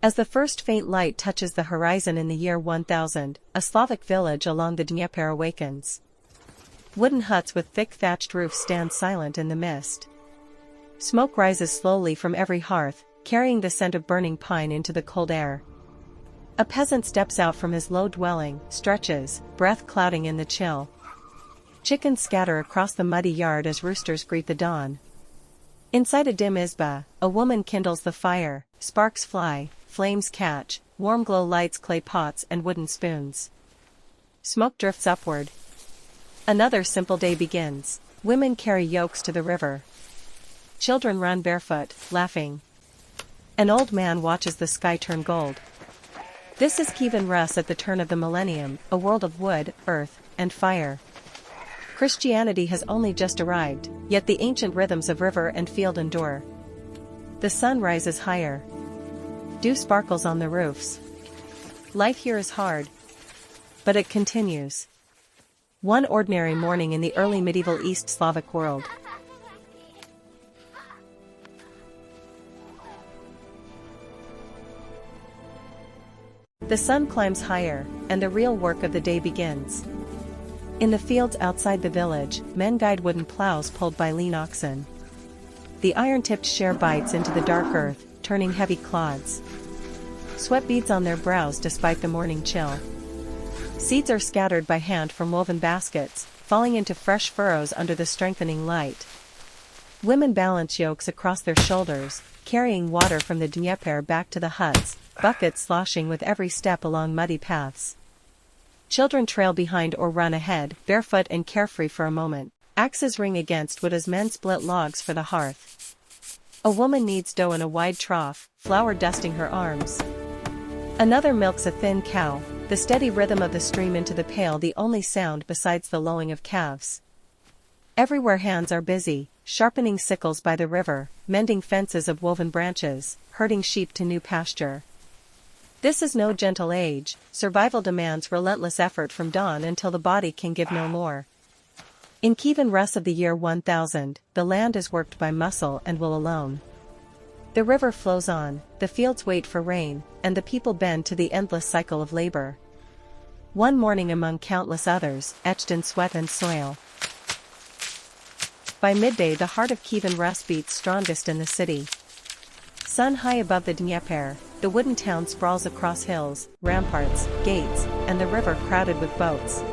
As the first faint light touches the horizon in the year 1000, a Slavic village along the Dnieper awakens. Wooden huts with thick thatched roofs stand silent in the mist. Smoke rises slowly from every hearth, carrying the scent of burning pine into the cold air. A peasant steps out from his low dwelling, stretches, breath clouding in the chill. Chickens scatter across the muddy yard as roosters greet the dawn. Inside a dim izba, a woman kindles the fire, sparks fly, flames catch, warm glow lights clay pots and wooden spoons. Smoke drifts upward. Another simple day begins. Women carry yokes to the river. Children run barefoot, laughing. An old man watches the sky turn gold. This is Kievan Rus at the turn of the millennium, a world of wood, earth, and fire. Christianity has only just arrived, yet the ancient rhythms of river and field endure. The sun rises higher. Dew sparkles on the roofs. Life here is hard. But it continues. One ordinary morning in the early medieval East Slavic world. The sun climbs higher, and the real work of the day begins. In the fields outside the village, men guide wooden plows pulled by lean oxen. The iron-tipped share bites into the dark earth, turning heavy clods. Sweat beads on their brows despite the morning chill. Seeds are scattered by hand from woven baskets, falling into fresh furrows under the strengthening light. Women balance yokes across their shoulders, carrying water from the Dnieper back to the huts, buckets sloshing with every step along muddy paths. Children trail behind or run ahead, barefoot and carefree for a moment. Axes ring against wood as men split logs for the hearth. A woman kneads dough in a wide trough, flour dusting her arms. Another milks a thin cow, the steady rhythm of the stream into the pail the only sound besides the lowing of calves. Everywhere hands are busy, sharpening sickles by the river, mending fences of woven branches, herding sheep to new pasture. This is no gentle age, survival demands relentless effort from dawn until the body can give no more. In Kievan Rus of the year 1000, the land is worked by muscle and will alone. The river flows on, the fields wait for rain, and the people bend to the endless cycle of labor. One morning among countless others, etched in sweat and soil. By midday the heart of Kievan Rus beats strongest in the city. Sun high above the Dnieper, the wooden town sprawls across hills, ramparts, gates, and the river crowded with boats.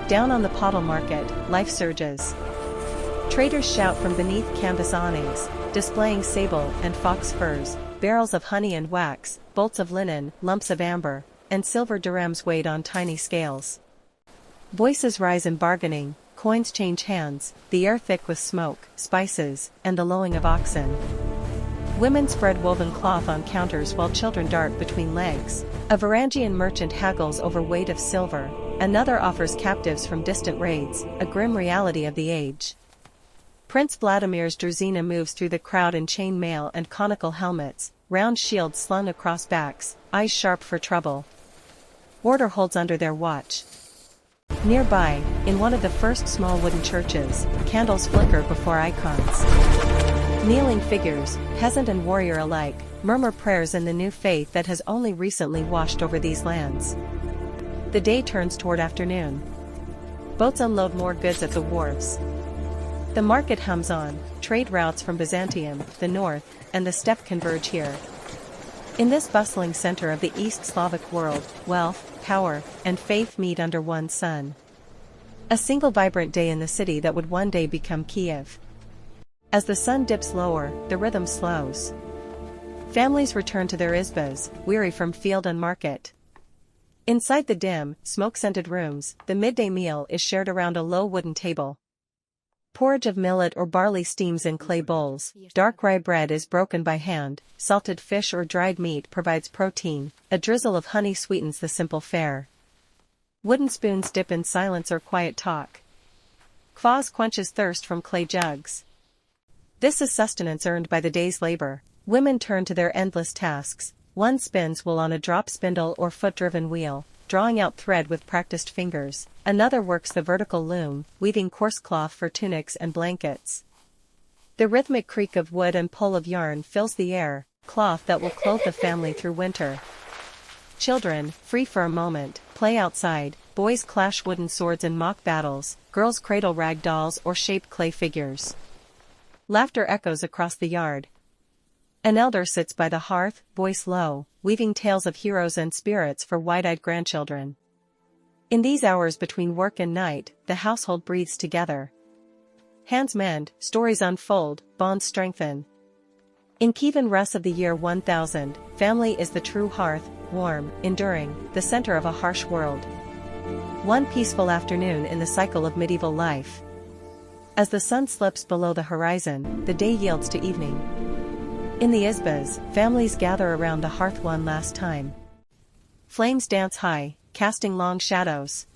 Down on the Podol market, life surges. Traders shout from beneath canvas awnings, displaying sable and fox furs, barrels of honey and wax, bolts of linen, lumps of amber, and silver dirhams weighed on tiny scales. Voices rise in bargaining, coins change hands, the air thick with smoke, spices, and the lowing of oxen. Women spread woven cloth on counters while children dart between legs. A Varangian merchant haggles over weight of silver, another offers captives from distant raids, a grim reality of the age. Prince Vladimir's druzhina moves through the crowd in chain mail and conical helmets, round shields slung across backs, eyes sharp for trouble. Order holds under their watch. Nearby, in one of the first small wooden churches, candles flicker before icons. Kneeling figures, peasant and warrior alike, murmur prayers in the new faith that has only recently washed over these lands. The day turns toward afternoon. Boats unload more goods at the wharves. The market hums on, trade routes from Byzantium, the north, and the steppe converge here. In this bustling center of the East Slavic world, wealth, power, and faith meet under one sun. A single vibrant day in the city that would one day become Kiev. As the sun dips lower, the rhythm slows. Families return to their izbas, weary from field and market. Inside the dim, smoke-scented rooms, the midday meal is shared around a low wooden table. Porridge of millet or barley steams in clay bowls, dark rye bread is broken by hand, salted fish or dried meat provides protein, a drizzle of honey sweetens the simple fare. Wooden spoons dip in silence or quiet talk. Kvass quenches thirst from clay jugs. This is sustenance earned by the day's labor. Women turn to their endless tasks. One spins wool on a drop spindle or foot-driven wheel, drawing out thread with practiced fingers. Another works the vertical loom, weaving coarse cloth for tunics and blankets. The rhythmic creak of wood and pull of yarn fills the air, cloth that will clothe the family through winter. Children, free for a moment, play outside, boys clash wooden swords in mock battles, girls cradle rag dolls or shape clay figures. Laughter echoes across the yard. An elder sits by the hearth, voice low, weaving tales of heroes and spirits for wide-eyed grandchildren. In these hours between work and night, the household breathes together. Hands mend, stories unfold, bonds strengthen. In Kievan Rus of the year 1000, family is the true hearth, warm, enduring, the center of a harsh world. One peaceful afternoon in the cycle of medieval life. As the sun slips below the horizon, the day yields to evening. In the izbas, families gather around the hearth one last time. Flames dance high, casting long shadows.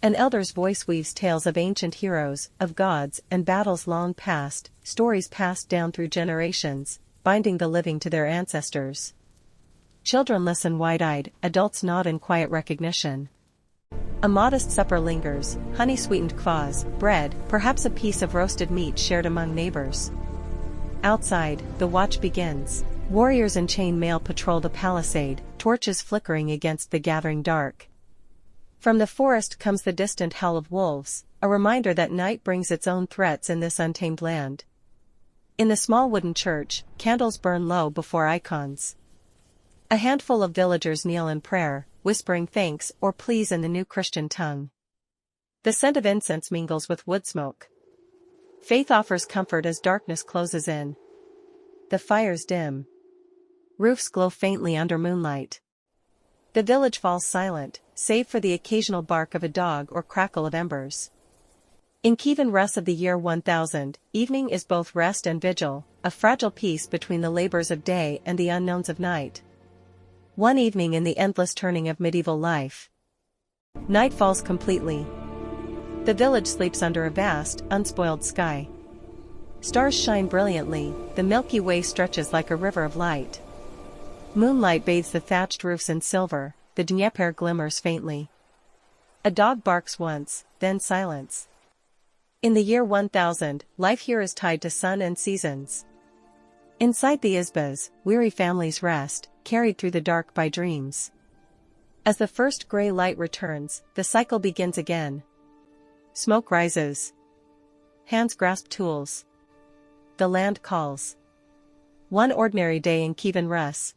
An elder's voice weaves tales of ancient heroes, of gods and battles long past, stories passed down through generations, binding the living to their ancestors. Children listen wide-eyed, adults nod in quiet recognition. A modest supper lingers, honey-sweetened kvass, bread, perhaps a piece of roasted meat shared among neighbors. Outside, the watch begins. Warriors in chain-mail patrol the palisade, torches flickering against the gathering dark. From the forest comes the distant howl of wolves, a reminder that night brings its own threats in this untamed land. In the small wooden church, candles burn low before icons. A handful of villagers kneel in prayer, whispering thanks or pleas in the new Christian tongue. The scent of incense mingles with wood smoke. Faith offers comfort as darkness closes in. The fires dim. Roofs glow faintly under moonlight. The village falls silent, save for the occasional bark of a dog or crackle of embers. In Kievan Rus of the year 1000, evening is both rest and vigil, a fragile peace between the labors of day and the unknowns of night. One evening in the endless turning of medieval life. Night falls completely. The village sleeps under a vast, unspoiled sky. Stars shine brilliantly, the Milky Way stretches like a river of light. Moonlight bathes the thatched roofs in silver, the Dnieper glimmers faintly. A dog barks once, then silence. In the year 1000, life here is tied to sun and seasons. Inside the izbas, weary families rest, carried through the dark by dreams. As the first gray light returns, the cycle begins again. Smoke rises. Hands grasp tools. The land calls. One ordinary day in Kievan Rus,